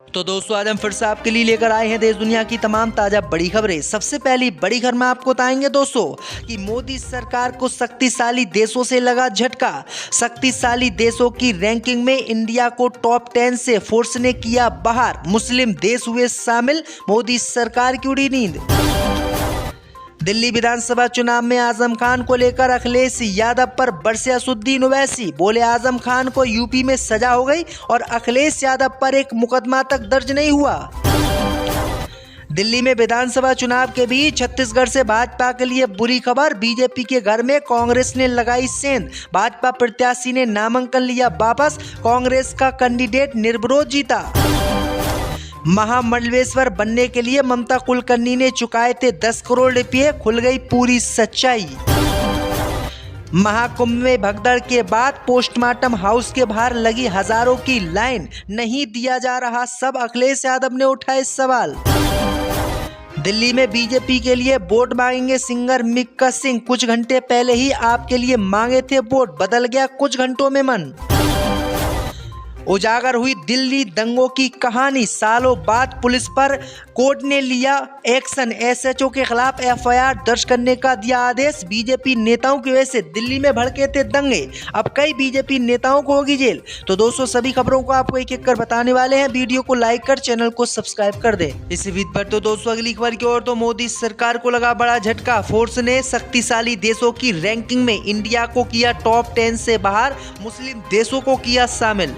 तो दोस्तों आज हम फिर से आपके लिए लेकर आए हैं देश दुनिया की तमाम ताजा बड़ी खबरें। सबसे पहली बड़ी खबर में आपको बताएंगे दोस्तों कि मोदी सरकार को शक्तिशाली देशों से लगा झटका। शक्तिशाली देशों की रैंकिंग में इंडिया को टॉप 10 से फोर्स ने किया बाहर। मुस्लिम देश हुए शामिल, मोदी सरकार की उड़ी नींद। दिल्ली विधानसभा चुनाव में आजम खान को लेकर अखिलेश यादव पर बरसे असदुद्दीन ओवैसी। बोले आजम खान को यूपी में सजा हो गई और अखिलेश यादव पर एक मुकदमा तक दर्ज नहीं हुआ। दिल्ली में विधानसभा चुनाव के बीच छत्तीसगढ़ से भाजपा के लिए बुरी खबर। बीजेपी के घर में कांग्रेस ने लगाई सेंध। भाजपा प्रत्याशी ने नामांकन लिया वापस। कांग्रेस का कैंडिडेट निर्विरोध जीता। महामंडलेश्वर बनने के लिए ममता कुलकर्णी ने चुकाए थे 10 करोड़ रुपये, खुल गई पूरी सच्चाई। महाकुंभ में भगदड़ के बाद पोस्टमार्टम हाउस के बाहर लगी हजारों की लाइन, नहीं दिया जा रहा सब, अखिलेश यादव ने उठाए सवाल। दिल्ली में बीजेपी के लिए वोट मांगेंगे सिंगर मिक्का सिंह। कुछ घंटे पहले ही आपके लिए मांगे थे वोट, बदल गया कुछ घंटों में मन। उजागर हुई दिल्ली दंगों की कहानी। सालों बाद पुलिस पर कोर्ट ने लिया एक्शन। एसएचओ के खिलाफ एफआईआर दर्ज करने का दिया आदेश। बीजेपी नेताओं की वजह से दिल्ली में भड़के थे दंगे, अब कई बीजेपी नेताओं को होगी जेल। तो दोस्तों सभी खबरों को आपको एक एक कर बताने वाले हैं। वीडियो को लाइक कर चैनल को सब्सक्राइब कर दें। इसी बीच पर तो दोस्तों अगली खबर की ओर, तो मोदी सरकार को लगा बड़ा झटका। फोर्स ने शक्तिशाली देशों की रैंकिंग में इंडिया को किया टॉप 10 से बाहर, मुस्लिम देशों को किया शामिल।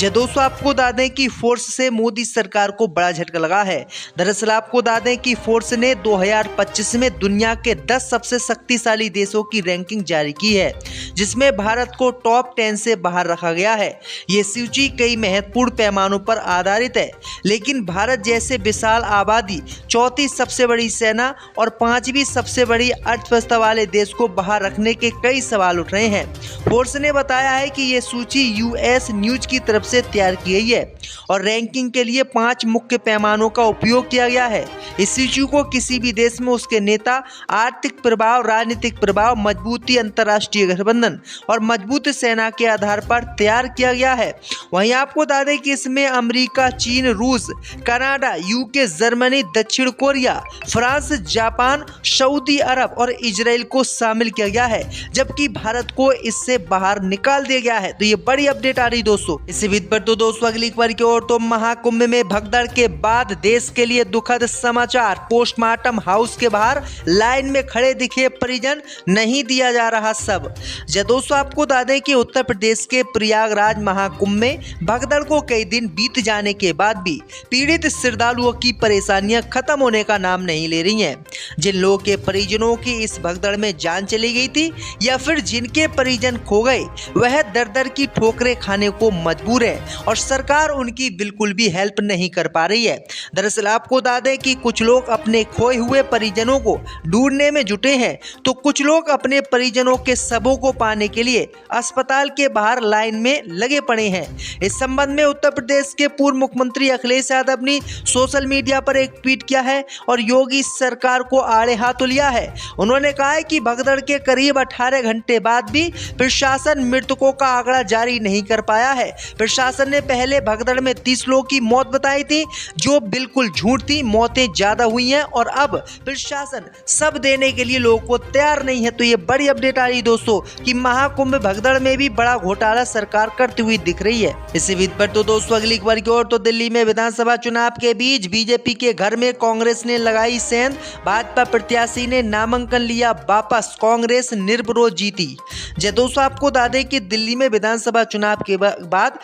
दोस्तों आपको बता दें कि फोर्स से मोदी सरकार को बड़ा झटका लगा है। दरअसल आपको बता दें कि फोर्स ने 2025 में दुनिया के 10 सबसे शक्तिशाली देशों की रैंकिंग जारी की है, जिसमें भारत को टॉप 10 से बाहर रखा गया है। ये सूची कई महत्वपूर्ण पैमानों पर आधारित है, लेकिन भारत जैसे विशाल आबादी, चौथी सबसे बड़ी सेना और 5वीं सबसे बड़ी अर्थव्यवस्था वाले देश को बाहर रखने के कई सवाल उठ रहे हैं। फोर्स ने बताया है कि ये सूची यूएस न्यूज की तरफ से तैयार की गई है और रैंकिंग के लिए 5 मुख्य पैमानों का उपयोग किया गया है। इस सूची को किसी भी देश में उसके नेता, आर्थिक प्रभाव, राजनीतिक प्रभाव, मजबूती, अंतर्राष्ट्रीय गठबंधन और मजबूत सेना के आधार पर तैयार किया गया है। वहीं आपको बता दें कि इसमें अमेरिका, चीन, रूस, कनाडा, यूके, जर्मनी, दक्षिण कोरिया, फ्रांस, जापान, सऊदी अरब और इजराइल को शामिल किया गया है, जबकि भारत को इससे बाहर निकाल दिया गया है। तो ये बड़ी अपडेट आ रही दोस्तों। इसी बीच पर तो दोस्तों अगली खबर की ओर, तो महाकुंभ में भगदड़ के बाद देश के लिए दुखद समाचार। पोस्टमार्टम हाउस के बाहर लाइन में खड़े दिखे परिजन, नहीं दिया जा रहा सब। दोस्तों आपको बता दें कि उत्तर प्रदेश के प्रयागराज महाकुंभ में भगदड़ को कई दिन बीत जाने के बाद भी पीड़ित श्रद्धालुओं की परेशानियां खत्म होने का नाम नहीं ले रही हैं। जिन लोगों के परिजनों की इस भगदड़ में जान चली गई थी या फिर जिनके परिजन खो गए, वह दर दर की ठोकरें खाने को मजबूर है और सरकार उनकी बिल्कुल भी हेल्प नहीं कर पा रही है। दरअसल आपको बता दें कि कुछ लोग अपने खोए हुए परिजनों को ढूंढने में जुटे हैं, तो कुछ लोग अपने परिजनों के शवों को पाने के लिए अस्पताल के बाहर लाइन में लगे पड़े हैं। इस संबंध में उत्तर प्रदेश के पूर्व मुख्यमंत्री अखिलेश यादव ने सोशल मीडिया पर एक ट्वीट किया है और योगी सरकार को आड़े हाथों लिया है। उन्होंने कहा है कि भगदड़ के करीब 18 घंटे बाद भी प्रशासन मृतकों का आंकड़ा जारी नहीं कर पाया है। प्रशासन ने पहले भगदड़ में 30 लोगों की मौत बताई थी, जो बिल्कुल झूठ थी। मौतें ज्यादा हुई हैं और अब प्रशासन सब देने के लिए लोगों को तैयार नहीं है। तो ये बड़ी अपडेट आ रही दोस्तों कि महाकुंभ भगदड़ में भी बड़ा घोटाला सरकार करती हुई दिख रही है। इसी बीच पर तो दोस्तों अगली खबर की ओर, तो दिल्ली में विधानसभा चुनाव के बीच बीजेपी के घर में कांग्रेस ने लगाई सेंध। भाजपा प्रत्याशी ने नामांकन लिया वापस, कांग्रेस निर्विरोध जीती। दोस्तों आपको बता दें कि दिल्ली में विधानसभा चुनाव के बाद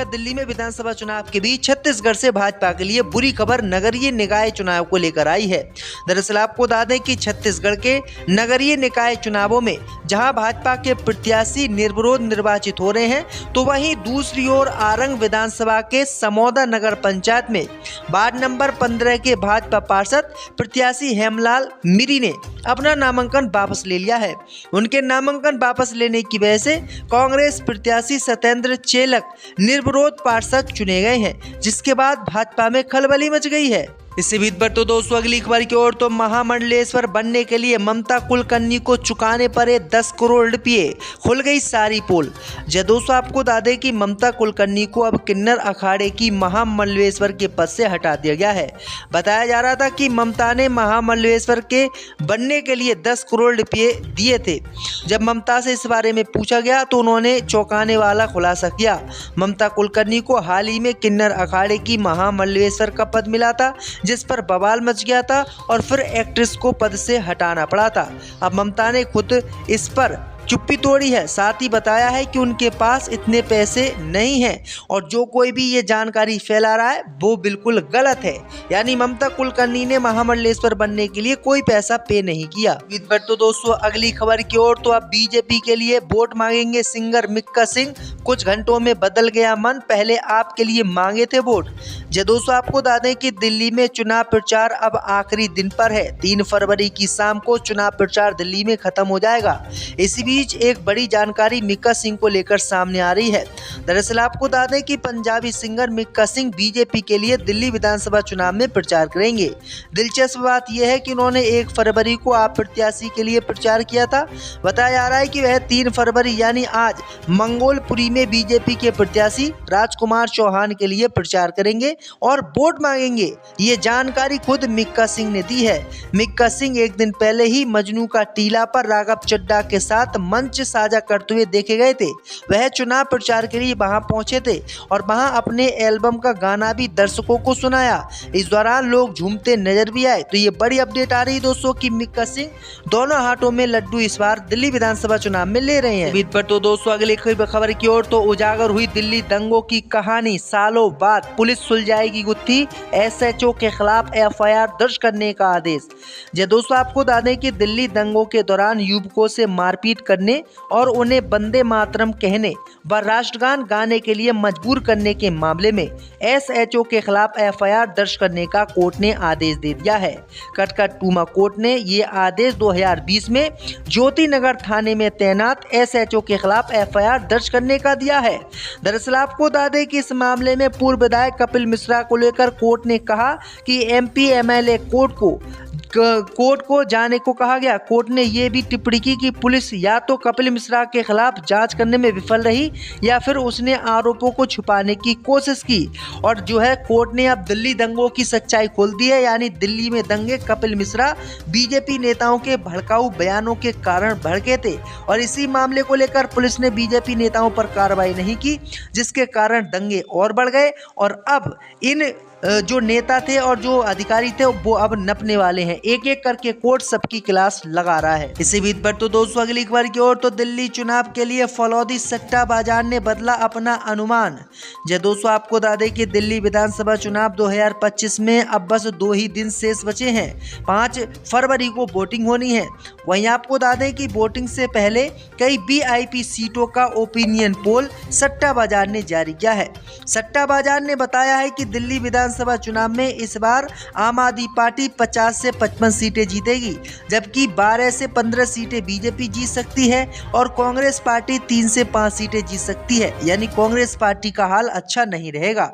दिल्ली में विधानसभा चुनाव के बीच छत्तीसगढ़ से भाजपा के लिए बुरी खबर नगरीय निकाय चुनाव को लेकर आई है। दरअसल आपको बता दें कि छत्तीसगढ़ के नगरीय निकाय चुनावों में जहां भाजपा के प्रत्याशी निर्विरोध निर्वाचित हो रहे हैं, तो वहीं दूसरी ओर आरंग विधानसभा के समौदा नगर पंचायत में वार्ड नंबर 15 के भाजपा पार्षद प्रत्याशी हेमलाल मीरी ने अपना नामांकन वापस ले लिया है। उनके नामांकन वापस लेने की वजह से कांग्रेस प्रत्याशी सत्येंद्र चेलक निर्विरोध पार्षद चुने गए हैं, जिसके बाद भाजपा में खलबली मच गई है। इसी बीच पर तो दोस्तों अगली खबर की ओर तो महामंडलेश्वर बनने के लिए ममता कुलकर्णी को चुकाने पड़े 10 करोड़ रुपये, खुल गई सारी पोल। जब दोस्तों आपको बता दें कि ममता कुलकर्णी को अब किन्नर अखाड़े की महामंडलेश्वर के पद से हटा दिया गया है। बताया जा रहा था कि ममता ने महामंडलेश्वर के बनने के लिए 10 करोड़ रुपये दिए थे। जब ममता से इस बारे में पूछा गया तो उन्होंने चौंकाने वाला खुलासा किया। ममता कुलकर्णी को हाल ही में किन्नर अखाड़े की महामंडलेश्वर का पद मिला था, जिस पर बवाल मच गया था और फिर एक्ट्रेस को पद से हटाना पड़ा था। अब ममता ने खुद इस पर चुप्पी तोड़ी है, साथ ही बताया है कि उनके पास इतने पैसे नहीं हैं और जो कोई भी ये जानकारी फैला रहा है वो बिल्कुल गलत है। यानी ममता कुलकर्णी ने महामंडलेश्वर बनने के लिए कोई पैसा पे नहीं किया। पर तो दोस्तों अगली खबर की ओर तो अब बीजेपी के लिए वोट मांगेंगे सिंगर मिक्का सिंह, कुछ घंटों में बदल गया मन, पहले आपके लिए मांगे थे वोट। दोस्तों आपको बता दें कि दिल्ली में चुनाव प्रचार अब आखिरी दिन पर है। 3 फरवरी की शाम को चुनाव प्रचार दिल्ली में खत्म हो जाएगा। इसी बीच एक बड़ी जानकारी मिक्का सिंह को लेकर सामने आ रही है। दरअसल आपको बता दें कि पंजाबी सिंगर मिक्का सिंह बीजेपी के लिए दिल्ली विधानसभा चुनाव में प्रचार करेंगे। दिलचस्प बात यह है कि उन्होंने 1 फरवरी को आप प्रत्याशी के लिए प्रचार किया था। बताया जा रहा है कि वह 3 फरवरी यानी आज मंगोलपुरी में बीजेपी के प्रत्याशी राजकुमार चौहान के लिए प्रचार करेंगे और वोट मांगेंगे। ये जानकारी खुद मिक्का सिंह ने दी है। मिक्का सिंह एक दिन पहले ही मजनू का टीला पर राघव चड्ढा के साथ मंच साझा करते हुए देखे गए थे। वह चुनाव प्रचार के लिए वहां पहुंचे थे और वहां अपने एल्बम का गाना भी दर्शकों को सुनाया। इस दौरान लोग झूमते नजर भी आए। तो ये बड़ी अपडेट आ रही है दोस्तों कि मिक्का सिंह दोनों हाथों में लड्डू इस बार दिल्ली विधानसभा चुनाव में ले रहे हैं। पर तो दोस्तों अगली खबर की ओर तो उजागर हुई दिल्ली दंगों की कहानी, सालों बाद पुलिस सुलझाएगी गुत्थी, एसएचओ के खिलाफ एफआईआर दर्ज करने का आदेश। दोस्तों आपको बता दें कि दिल्ली दंगों के दौरान युवकों से मारपीट करने और उन्हें वंदे मातरम कहने व राष्ट्रगान गाने के लिए मजबूर करने के मामले में एसएचओ के खिलाफ एफआईआर दर्ज करने का कोर्ट ने आदेश दे दिया है। कटकटुमा कोर्ट ने ये आदेश 2020 में ज्योति नगर थाने में तैनात एसएचओ के खिलाफ एफआईआर दर्ज करने का दिया है। दरअसल आपको बता दें कि इस मामले में पूर्व विधायक कपिल मिश्रा को लेकर कोर्ट ने कहा कि एमपी एमएलए कोर्ट को जाने को कहा गया। कोर्ट ने यह भी टिप्पणी की कि पुलिस या तो कपिल मिश्रा के खिलाफ जांच करने में विफल रही या फिर उसने आरोपों को छुपाने की कोशिश की। और जो है कोर्ट ने अब दिल्ली दंगों की सच्चाई खोल दी है। यानी दिल्ली में दंगे कपिल मिश्रा बीजेपी नेताओं के भड़काऊ बयानों के कारण भड़के थे और इसी मामले को लेकर पुलिस ने बीजेपी नेताओं पर कार्रवाई नहीं की, जिसके कारण दंगे और बढ़ गए और अब इन जो नेता थे और जो अधिकारी थे वो अब नपने वाले हैं। एक एक करके कोर्ट सबकी क्लास लगा रहा है। इसी बीच पर तो दोस्तों अगली खबर की ओर तो दिल्ली चुनाव के लिए फलौदी सट्टा बाजार ने बदला अपना अनुमान। दोस्तों आपको बता दें कि दिल्ली विधानसभा चुनाव 2025 में अब बस 2 ही दिन शेष बचे हैं। 5 फरवरी को वोटिंग होनी है। वहीं आपको बता दें कि वोटिंग से पहले कई वीआईपी सीटों का ओपिनियन पोल सट्टा बाजार ने जारी किया है। सट्टा बाजार ने बताया है कि दिल्ली विधानसभा चुनाव में इस बार आम आदमी पार्टी 50 से 55 सीटें जीतेगी, जबकि 12 से 15 सीटें बीजेपी जीत सकती है और कांग्रेस पार्टी 3 से 5 सीटें जीत सकती है। यानी कांग्रेस पार्टी का हाल अच्छा नहीं रहेगा।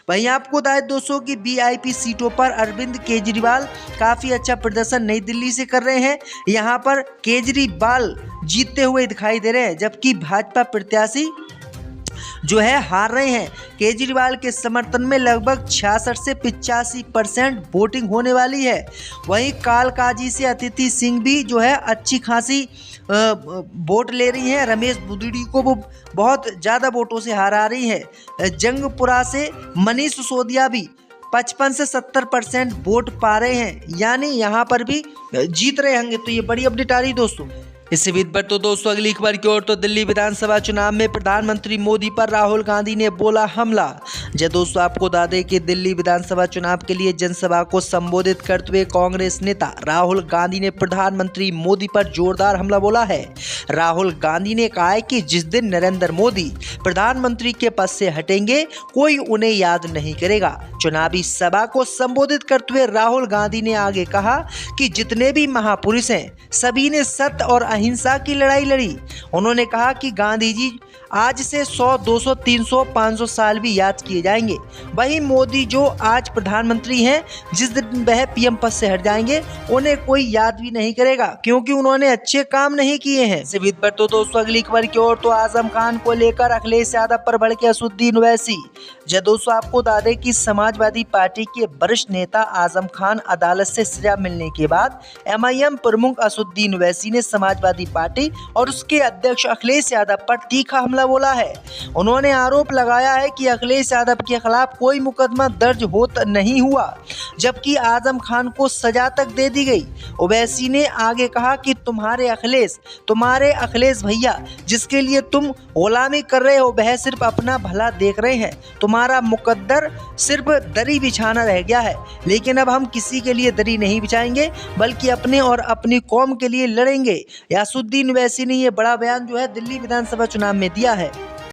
वहीं आपको बता दें दोस्तों कि वीआईपी सीटों पर अरविंद केजरीवाल काफी अच्छा प्रदर्शन नई दिल्ली से कर रहे हैं। यहाँ पर केजरीवाल जीतते हुए दिखाई दे रहे हैं, जबकि भाजपा प्रत्याशी जो है हार रहे हैं। केजरीवाल के समर्थन में लगभग 66 से 85% वोटिंग होने वाली है। वहीं कालकाजी से अतिथि सिंह भी जो है अच्छी खासी वोट ले रही हैं। रमेश बुदिड़ी को वो बहुत ज़्यादा वोटों से हरा रही है। जंगपुरा से मनीष सिसोदिया भी 55 से 70% वोट पा रहे हैं, यानी यहाँ पर भी जीत रहे होंगे। तो ये बड़ी अपडेट आ रही है दोस्तों। इसी बीच पर तो दोस्तों अगली खबर की ओर तो दिल्ली विधानसभा चुनाव में प्रधानमंत्री मोदी पर राहुल गांधी ने बोला हमला। दोस्तों आपको बता दें कि दिल्ली विधानसभा चुनाव के लिए जनसभा को संबोधित करते हुए कांग्रेस नेता राहुल गांधी ने प्रधानमंत्री मोदी पर जोरदार हमला बोला है। राहुल गांधी ने कहा है कि जिस दिन नरेंद्र मोदी प्रधानमंत्री के पद से हटेंगे कोई उन्हें याद नहीं करेगा। चुनावी सभा को संबोधित करते हुए राहुल गांधी ने आगे कहा कि जितने भी महापुरुष हैं सभी ने सत्य और अहिंसा की लड़ाई लड़ी। उन्होंने कहा कि गांधी जी आज से 100, 200, 300, 500 साल भी याद किए जाएंगे। वहीं मोदी जो आज प्रधानमंत्री हैं, जिस दिन वह पीएम पद से हट जाएंगे उन्हें कोई याद भी नहीं करेगा, क्योंकि उन्होंने अच्छे काम नहीं किए हैं। सिविल पर तो दोस्तों अगली खबर की ओर, तो आजम खान को लेकर अखिलेश यादव पर भड़के असदुद्दीन ओवैसी। जब दोस्तों आपको बता दें कि समाजवादी पार्टी के वरिष्ठ नेता आजम खान अदालत से सजा मिलने के बाद एमआईएम प्रमुख असदुद्दीन ओवैसी ने समाजवादी पार्टी और उसके अध्यक्ष अखिलेश यादव पर तीखा हमला बोला है। उन्होंने आरोप लगाया है कि अखिलेश यादव के खिलाफ कोई मुकदमा दर्ज नहीं हुआ, जबकि आजम खान को सजा तक दे दी गई। ओवैसी ने आगे कहा कि तुम्हारे अखिलेश भैया जिसके लिए तुम गुलामी कर रहे हो वह सिर्फ अपना भला देख रहे हैं। तुम्हारा मुकद्दर सिर्फ दरी बिछाना रह गया है, लेकिन अब हम किसी के लिए दरी नहीं बिछाएंगे बल्कि अपने और अपनी कौम के लिए लड़ेंगे। असदुद्दीन ओवैसी ने ये बड़ा बयान जो है दिल्ली विधानसभा चुनाव में दिया है।